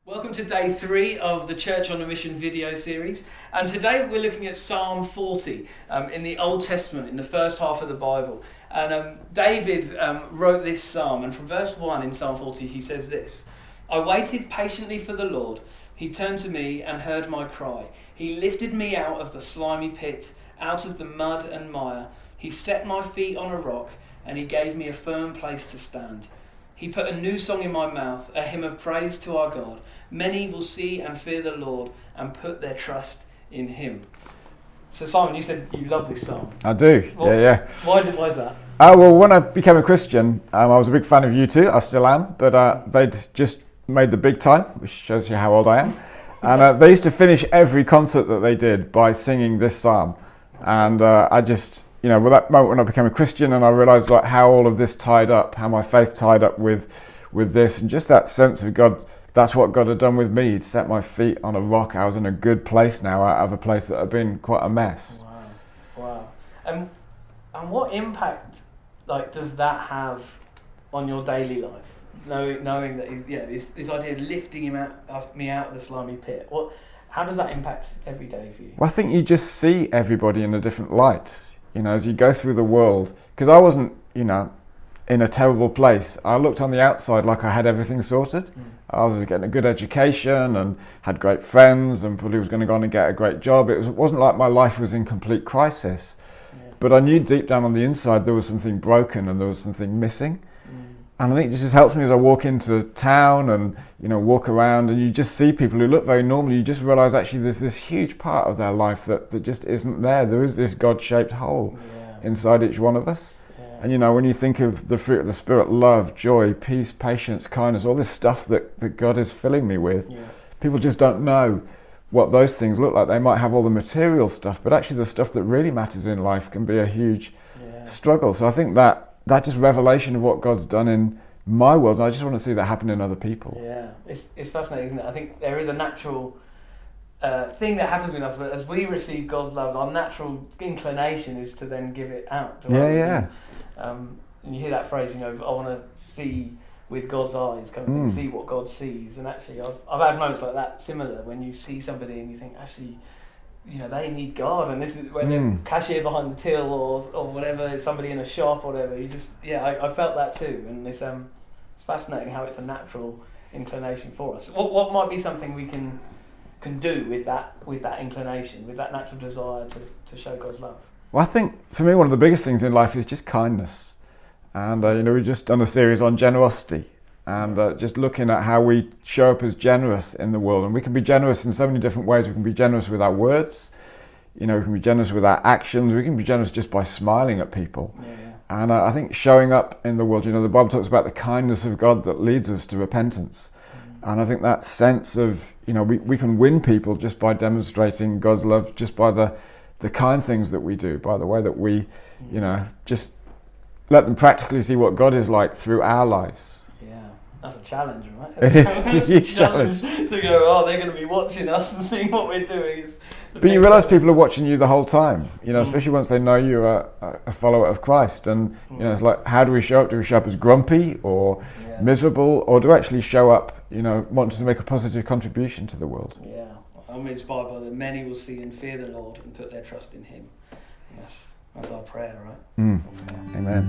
Welcome to day 3 of the Church on a Mission video series, and today we're looking at Psalm 40 in the Old Testament, in the first half of the Bible. And David wrote this psalm, and from verse 1 in Psalm 40 he says this: "I waited patiently for the Lord. He turned to me and heard my cry. He lifted me out of the slimy pit, out of the mud and mire. He set my feet on a rock, and he gave me a firm place to stand. He put a new song in my mouth, a hymn of praise to our God. Many will see and fear the Lord and put their trust in him." So Simon, you said you love this psalm. I do, yeah. Why is that? Well, when I became a Christian, I was a big fan of U2, I still am, but they'd just made the big time, which shows you how old I am. And they used to finish every concert that they did by singing this psalm. And I just, with that moment when I became a Christian and I realised like how all of this tied up, how my faith tied up with this, and just that sense of God. That's what God had done with me. He'd set my feet on a rock. I was in a good place now out of a place that had been quite a mess. Wow. And what impact does that have on your daily life? Knowing that this idea of lifting me out of the slimy pit. How does that impact every day for you? Well, I think you just see everybody in a different light. As you go through the world, because I wasn't, in a terrible place. I looked on the outside like I had everything sorted. I was getting a good education and had great friends and probably was going to go on and get a great job. It wasn't like my life was in complete crisis. Yeah. But I knew deep down on the inside there was something broken and there was something missing. And I think it just helps me as I walk into town and walk around and you just see people who look very normal. You just realise actually there's this huge part of their life that just isn't there. There is this God-shaped hole inside each one of us. And when you think of the fruit of the Spirit, love, joy, peace, patience, kindness, all this stuff that God is filling me with, people just don't know what those things look like. They might have all the material stuff, but actually the stuff that really matters in life can be a huge struggle. So I think that just revelation of what God's done in my world, and I just want to see that happen in other people. Yeah, it's fascinating, isn't it? I think there is a natural thing that happens with us, but as we receive God's love, our natural inclination is to then give it out to others. And you hear that phrase, I want to see with God's eyes, kind of thing, see what God sees. And actually, I've had moments like that, similar, when you see somebody and you think, actually, they need God, and this is when they're cashier behind the till or whatever, somebody in a shop or whatever. You just, I felt that too, and it's fascinating how it's a natural inclination for us. What might be something we can do with that inclination, with that natural desire to show God's love? Well, I think for me one of the biggest things in life is just kindness. And we've just done a series on generosity and just looking at how we show up as generous in the world. And we can be generous in so many different ways. We can be generous with our words, we can be generous with our actions, we can be generous just by smiling at people. And I think showing up in the world, the Bible talks about the kindness of God that leads us to repentance. And I think that sense of, we can win people just by demonstrating God's love, just by the kind things that we do, by the way that we, just let them practically see what God is like through our lives. Yeah, that's a challenge, right? It is. It's a huge challenge. To go, they're going to be watching us and seeing what we're doing. But you realise people are watching you the whole time, especially once they know you're a follower of Christ. And, it's like, how do we show up? Do we show up as grumpy or miserable? Or do we actually show up, wanting to make a positive contribution to the world? Yeah. I'm inspired by that. Many will see and fear the Lord and put their trust in him. And that's our prayer, right? Amen.